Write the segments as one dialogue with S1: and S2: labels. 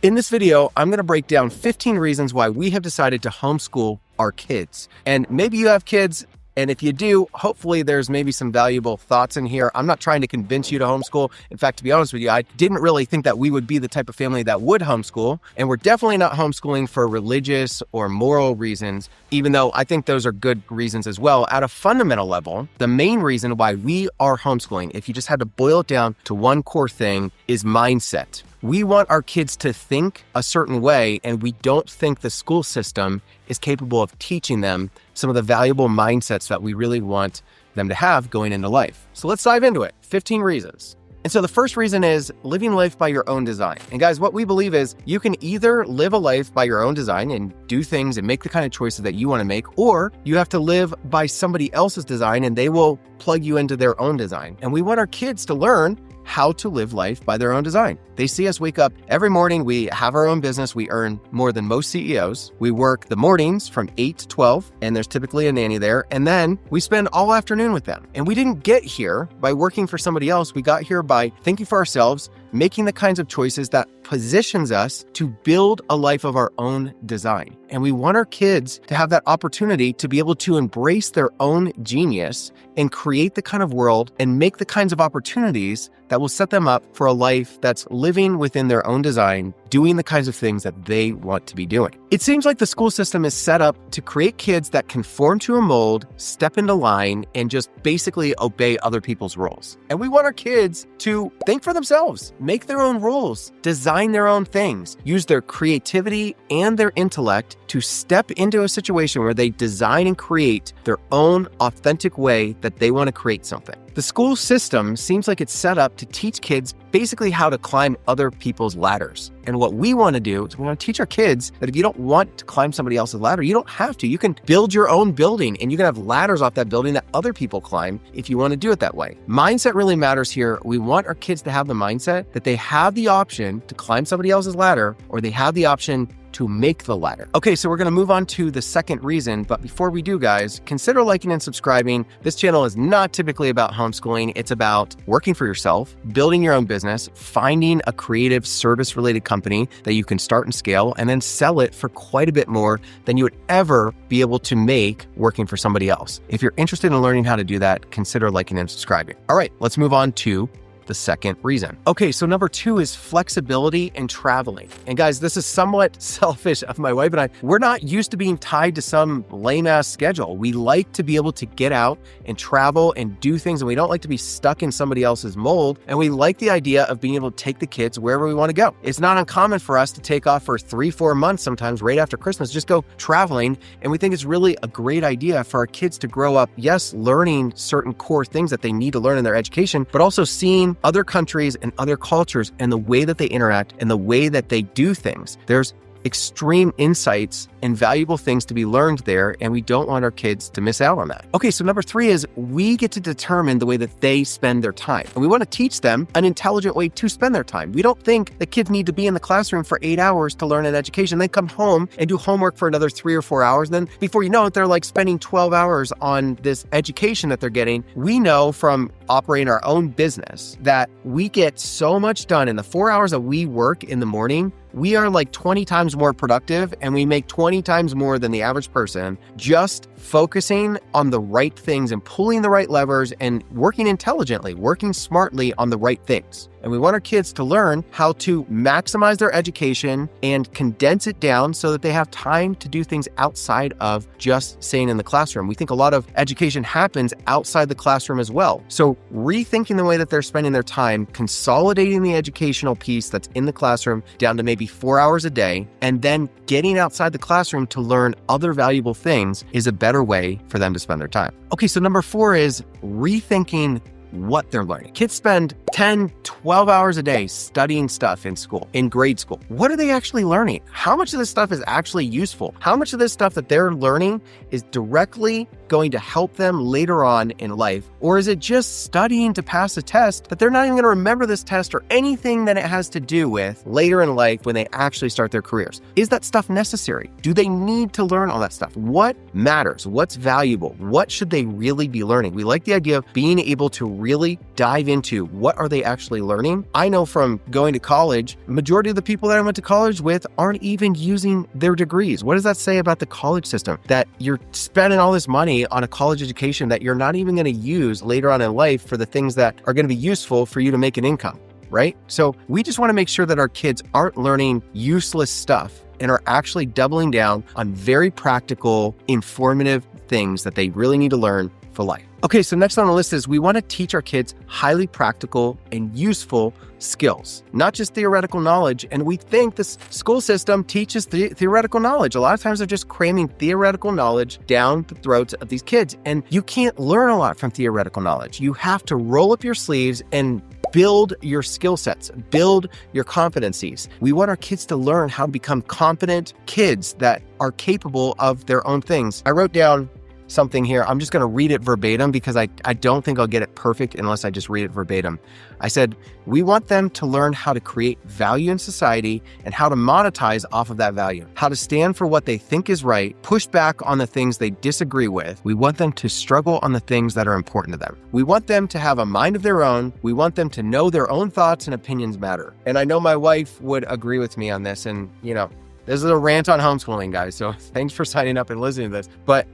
S1: In this video, I'm going to break down 15 reasons why we have decided to homeschool our kids. And maybe you have kids, and if you do, hopefully there's maybe some valuable thoughts in here. I'm not trying to convince you to homeschool. In fact, to be honest with you, I didn't really think that we would be the type of family that would homeschool. And we're definitely not homeschooling for religious or moral reasons, even though I think those are good reasons as well. At a fundamental level, the main reason why we are homeschooling, if you just had to boil it down to one core thing, is mindset. We want our kids to think a certain way, and we don't think the school system is capable of teaching them some of the valuable mindsets that we really want them to have going into life. So let's dive into it. 15 reasons. And so the first reason is living life by your own design. And guys, what we believe is you can either live a life by your own design and do things and make the kind of choices that you want to make, or you have to live by somebody else's design and they will plug you into their own design. And we want our kids to learn how to live life by their own design. They see us wake up every morning. We have our own business. We earn more than most CEOs. We work the mornings from 8 to 12, and there's typically a nanny there. And then we spend all afternoon with them. And we didn't get here by working for somebody else. We got here by thinking for ourselves, making the kinds of choices that positions us to build a life of our own design. And we want our kids to have that opportunity to be able to embrace their own genius and create the kind of world and make the kinds of opportunities that will set them up for a life that's living within their own design, doing the kinds of things that they want to be doing. It seems like the school system is set up to create kids that conform to a mold, step into line, and just basically obey other people's rules. And we want our kids to think for themselves, make their own rules, design their own things, use their creativity and their intellect to step into a situation where they design and create their own authentic way that they want to create something. The school system seems like it's set up to teach kids basically how to climb other people's ladders. And what we want to do is we want to teach our kids that if you don't want to climb somebody else's ladder, you don't have to. You can build your own building and you can have ladders off that building that other people climb if you want to do it that way. Mindset really matters here. We want our kids to have the mindset that they have the option to climb somebody else's ladder, or they have the option to make the ladder. Okay, so we're going to move on to the second reason, but before we do, guys, consider liking and subscribing. This channel is not typically about homeschooling. It's about working for yourself, building your own business, finding a creative service-related company that you can start and scale, and then sell it for quite a bit more than you would ever be able to make working for somebody else. If you're interested in learning how to do that, consider liking and subscribing. All right, let's move on to the second reason. Okay, so number 2 is flexibility and traveling. And guys, this is somewhat selfish of my wife and I. We're not used to being tied to some lame-ass schedule. We like to be able to get out and travel and do things, and we don't like to be stuck in somebody else's mold. And we like the idea of being able to take the kids wherever we want to go. It's not uncommon for us to take off for 3-4 months, sometimes right after Christmas, just go traveling. And we think it's really a great idea for our kids to grow up, yes, learning certain core things that they need to learn in their education, but also seeing other countries and other cultures and the way that they interact and the way that they do things. There's extreme insights and valuable things to be learned there, and we don't want our kids to miss out on that. Okay, so number 3 is we get to determine the way that they spend their time. And we want to teach them an intelligent way to spend their time. We don't think that kids need to be in the classroom for 8 hours to learn an education. They come home and do homework for another 3 or 4 hours. Then before you know it, they're like spending 12 hours on this education that they're getting. We know from operating our own business that we get so much done in the 4 hours that we work in the morning. We are like 20 times more productive, and we make 20 times more than the average person just focusing on the right things and pulling the right levers and working intelligently, working smartly on the right things. And we want our kids to learn how to maximize their education and condense it down so that they have time to do things outside of just staying in the classroom. We think a lot of education happens outside the classroom as well. So rethinking the way that they're spending their time, consolidating the educational piece that's in the classroom down to maybe 4 hours a day, and then getting outside the classroom to learn other valuable things is a better way for them to spend their time. Okay, so number 4 is rethinking what they're learning. Kids spend 10, 12 hours a day studying stuff in school, in grade school. What are they actually learning? How much of this stuff is actually useful? How much of this stuff that they're learning is directly going to help them later on in life? Or is it just studying to pass a test that they're not even going to remember this test or anything that it has to do with later in life when they actually start their careers? Is that stuff necessary? Do they need to learn all that stuff? What matters? What's valuable? What should they really be learning? We like the idea of being able to really dive into what are they actually learning. I know from going to college, majority of the people that I went to college with aren't even using their degrees. What does that say about the college system? That you're spending all this money on a college education that you're not even going to use later on in life for the things that are going to be useful for you to make an income, right? So we just want to make sure that our kids aren't learning useless stuff and are actually doubling down on very practical, informative things that they really need to learn for life. Okay, so next on the list is we want to teach our kids highly practical and useful skills, not just theoretical knowledge. And we think this school system teaches theoretical knowledge. A lot of times they're just cramming theoretical knowledge down the throats of these kids. And you can't learn a lot from theoretical knowledge. You have to roll up your sleeves and build your skill sets, build your competencies. We want our kids to learn how to become competent kids that are capable of their own things. I wrote down something here. I'm just going to read it verbatim because I don't think I'll get it perfect unless I just read it verbatim. I said, we want them to learn how to create value in society and how to monetize off of that value, how to stand for what they think is right, push back on the things they disagree with. We want them to struggle on the things that are important to them. We want them to have a mind of their own. We want them to know their own thoughts and opinions matter. And I know my wife would agree with me on this. And, this is a rant on homeschooling, guys. So thanks for signing up and listening to this. But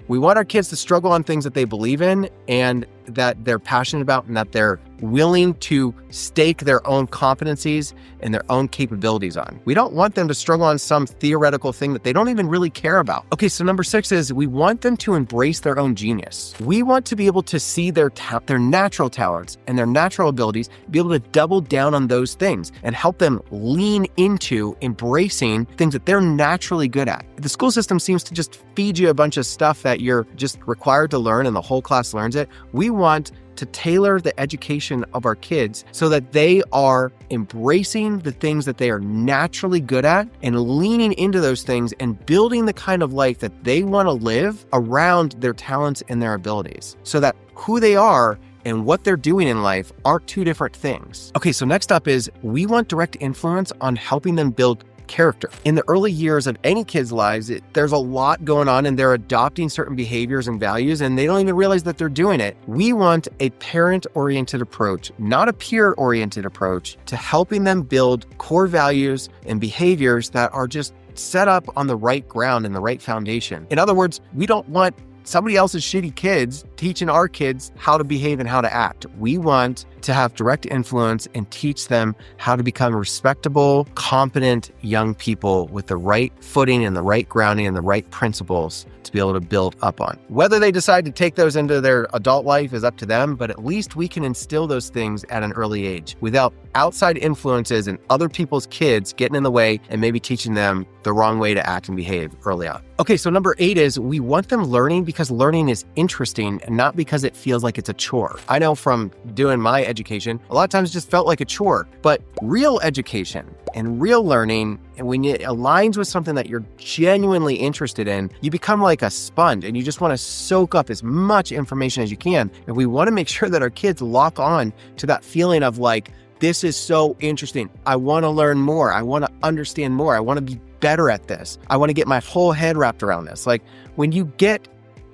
S1: we want our kids to struggle on things that they believe in and that they're passionate about and that they're willing to stake their own competencies and their own capabilities on. We don't want them to struggle on some theoretical thing that they don't even really care about. Okay, so number 6 is we want them to embrace their own genius. We want to be able to see their natural talents and their natural abilities, be able to double down on those things and help them lean into embracing things that they're naturally good at. The school system seems to just feed you a bunch of stuff that you're just required to learn and the whole class learns it. We want to tailor the education of our kids so that they are embracing the things that they are naturally good at and leaning into those things and building the kind of life that they want to live around their talents and their abilities so that who they are and what they're doing in life aren't two different things. Okay, so next up is we want direct influence on helping them build character. In the early years of any kid's lives, there's a lot going on and they're adopting certain behaviors and values and they don't even realize that they're doing it. We want a parent-oriented approach, not a peer-oriented approach, to helping them build core values and behaviors that are just set up on the right ground and the right foundation. In other words, we don't want somebody else's shitty kids teaching our kids how to behave and how to act. We want to have direct influence and teach them how to become respectable, competent young people with the right footing and the right grounding and the right principles to be able to build up on. Whether they decide to take those into their adult life is up to them, but at least we can instill those things at an early age without outside influences and other people's kids getting in the way and maybe teaching them the wrong way to act and behave early on. Okay, so number 8 is we want them learning because learning is interesting and not because it feels like it's a chore. I know from doing my education, a lot of times it just felt like a chore, but real education and real learning, and when it aligns with something that you're genuinely interested in, you become like a sponge and you just want to soak up as much information as you can. And we want to make sure that our kids lock on to that feeling of like, this is so interesting. I want to learn more. I want to understand more. I want to be better at this. I want to get my whole head wrapped around this. Like when you get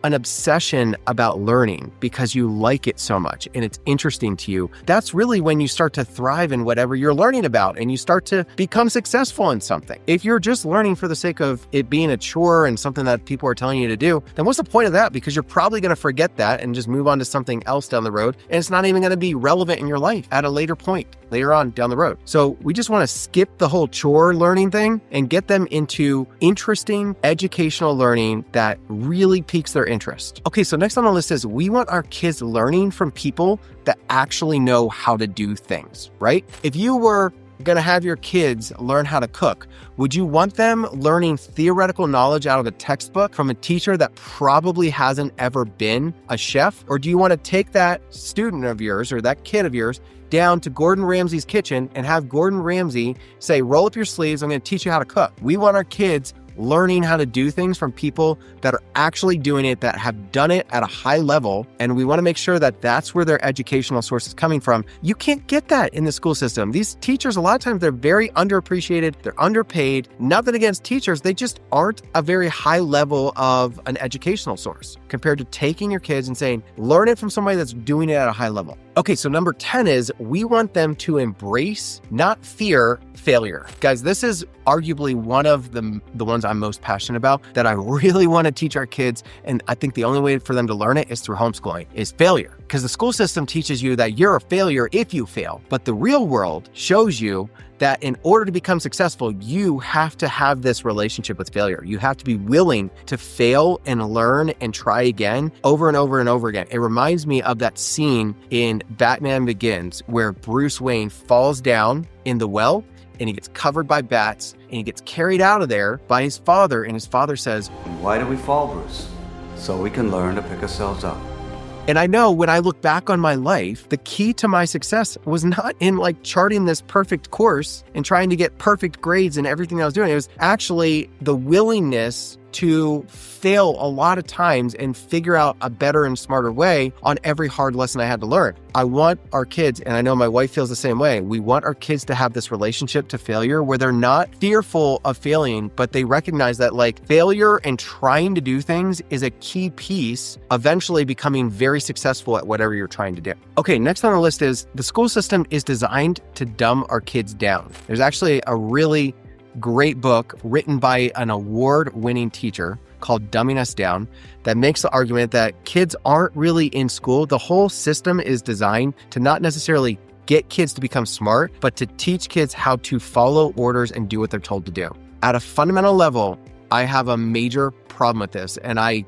S1: an obsession about learning because you like it so much and it's interesting to you, that's really when you start to thrive in whatever you're learning about and you start to become successful in something. If you're just learning for the sake of it being a chore and something that people are telling you to do, then what's the point of that? Because you're probably going to forget that and just move on to something else down the road. And it's not even going to be relevant in your life at a later point, later on down the road. So we just want to skip the whole chore learning thing and get them into interesting educational learning that really piques their interest. Okay, so next on the list is we want our kids learning from people that actually know how to do things, right? If you were going to have your kids learn how to cook, would you want them learning theoretical knowledge out of a textbook from a teacher that probably hasn't ever been a chef? Or do you want to take that student of yours or that kid of yours down to Gordon Ramsay's kitchen and have Gordon Ramsay say, roll up your sleeves, I'm going to teach you how to cook? We want our kids learning how to do things from people that are actually doing it, that have done it at a high level. And we want to make sure that that's where their educational source is coming from. You can't get that in the school system. These teachers, a lot of times, they're very underappreciated. They're underpaid. Nothing against teachers. They just aren't a very high level of an educational source compared to taking your kids and saying, learn it from somebody that's doing it at a high level. Okay, so number 10 is we want them to embrace, not fear, failure. Guys, this is arguably one of the ones I'm most passionate about that I really want to teach our kids. And I think the only way for them to learn it is through homeschooling, is failure. Because the school system teaches you that you're a failure if you fail. But the real world shows you that in order to become successful, you have to have this relationship with failure. You have to be willing to fail and learn and try again over and over and over again. It reminds me of that scene in Batman Begins where Bruce Wayne falls down in the well and he gets covered by bats and he gets carried out of there by his father. And his father says,
S2: "And why do we fall, Bruce? So we can learn to pick ourselves up."
S1: And I know when I look back on my life, the key to my success was not in like charting this perfect course and trying to get perfect grades and everything I was doing. It was actually the willingness to fail a lot of times and figure out a better and smarter way on every hard lesson I had to learn. I want our kids, and I know my wife feels the same way, we want our kids to have this relationship to failure where they're not fearful of failing, but they recognize that like failure and trying to do things is a key piece, eventually becoming very successful at whatever you're trying to do. Okay, next on the list is the school system is designed to dumb our kids down. There's actually a really great book written by an award-winning teacher called Dumbing Us Down that makes the argument that kids aren't really in school. The whole system is designed to not necessarily get kids to become smart, but to teach kids how to follow orders and do what they're told to do. At a fundamental level, I have a major problem with this, and I'm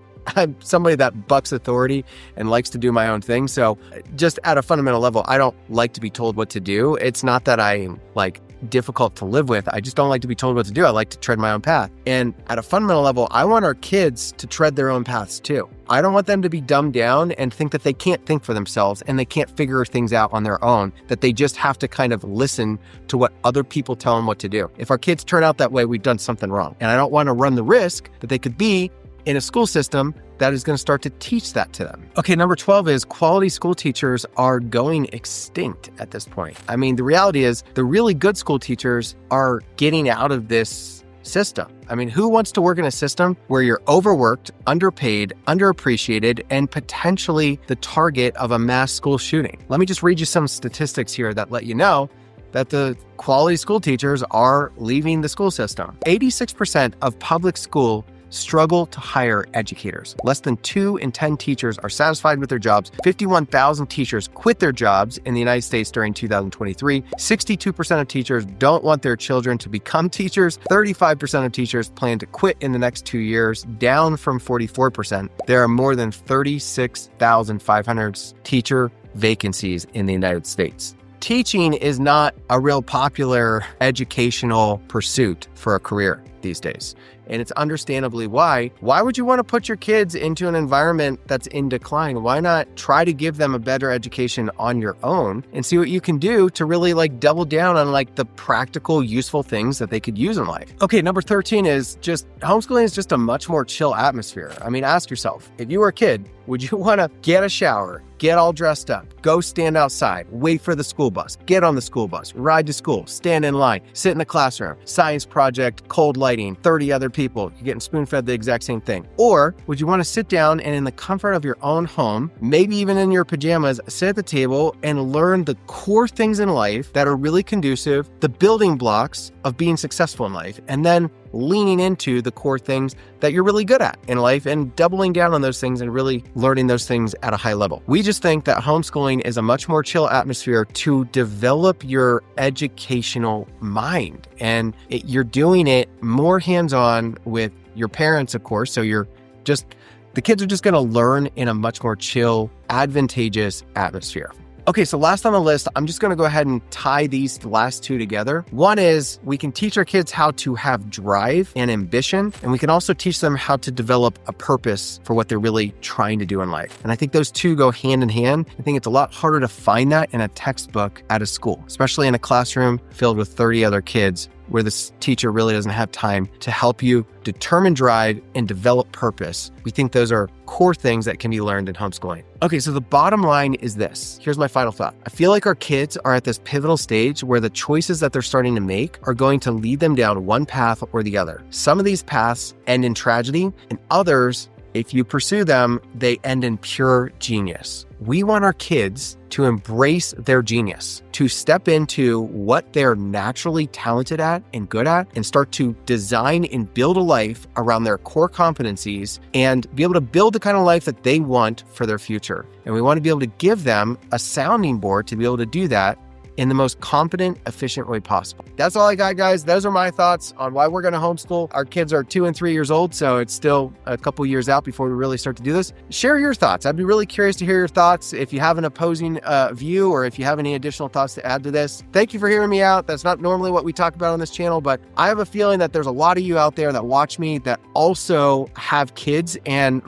S1: somebody that bucks authority and likes to do my own thing. So just at a fundamental level, I don't like to be told what to do. It's not that I'm like difficult to live with. I just don't like to be told what to do. I like to tread my own path. And at a fundamental level, I want our kids to tread their own paths too. I don't want them to be dumbed down and think that they can't think for themselves and they can't figure things out on their own, that they just have to kind of listen to what other people tell them what to do. If our kids turn out that way, we've done something wrong. And I don't want to run the risk that they could be in a school system that is going to start to teach that to them. Okay, number 12 is quality school teachers are going extinct at this point. I mean, the reality is the really good school teachers are getting out of this system. I mean, who wants to work in a system where you're overworked, underpaid, underappreciated, and potentially the target of a mass school shooting? Let me just read you some statistics here that let you know that the quality school teachers are leaving the school system. 86% of public school struggle to hire educators. Less than 2 in 10 teachers are satisfied with their jobs. 51,000 teachers quit their jobs in the United States during 2023. 62% of teachers don't want their children to become teachers. 35% of teachers plan to quit in the next 2 years, down from 44%. There are more than 36,500 teacher vacancies in the United States. Teaching is not a real popular educational pursuit for a career these days. And it's understandably why. Why would you want to put your kids into an environment that's in decline? Why not try to give them a better education on your own and see what you can do to really like double down on like the practical, useful things that they could use in life? Okay, number 13 is just homeschooling is just a much more chill atmosphere. I mean, ask yourself, if you were a kid, would you want to get a shower, get all dressed up, go stand outside, wait for the school bus, get on the school bus, ride to school, stand in line, sit in the classroom, science project, cold lighting, 30 other people, you're getting spoon-fed the exact same thing? Or would you want to sit down and in the comfort of your own home, maybe even in your pajamas, sit at the table and learn the core things in life that are really conducive, the building blocks of being successful in life, and then leaning into the core things that you're really good at in life and doubling down on those things and really learning those things at a high level. We just think that homeschooling is a much more chill atmosphere to develop your educational mind. And you're doing it more hands-on with your parents, of course. So the kids are just going to learn in a much more chill, advantageous atmosphere. Okay, so last on the list, I'm just going to go ahead and tie these last two together. One is we can teach our kids how to have drive and ambition, and we can also teach them how to develop a purpose for what they're really trying to do in life. And I think those two go hand in hand. I think it's a lot harder to find that in a textbook at a school, especially in a classroom filled with 30 other kids where this teacher really doesn't have time to help you determine drive and develop purpose. We think those are core things that can be learned in homeschooling. Okay, so the bottom line is this. Here's my final thought. I feel like our kids are at this pivotal stage where the choices that they're starting to make are going to lead them down one path or the other. Some of these paths end in tragedy, and others, if you pursue them, they end in pure genius. We want our kids to embrace their genius, to step into what they're naturally talented at and good at, and start to design and build a life around their core competencies and be able to build the kind of life that they want for their future. And we want to be able to give them a sounding board to be able to do that in the most competent, efficient way possible. That's all I got, guys. Those are my thoughts on why we're going to homeschool. Our kids are 2 and 3 years old, so it's still a couple years out before we really start to do this. Share your thoughts. I'd be really curious to hear your thoughts. If you have an opposing view, or if you have any additional thoughts to add to this. Thank you for hearing me out. That's not normally what we talk about on this channel, but I have a feeling that there's a lot of you out there that watch me that also have kids, and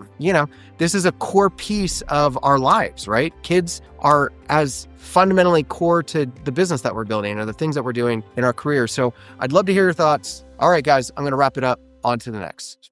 S1: this is a core piece of our lives, right? Kids are as fundamentally core to the business that we're building or the things that we're doing in our career. So I'd love to hear your thoughts. All right, guys, I'm going to wrap it up. On to the next.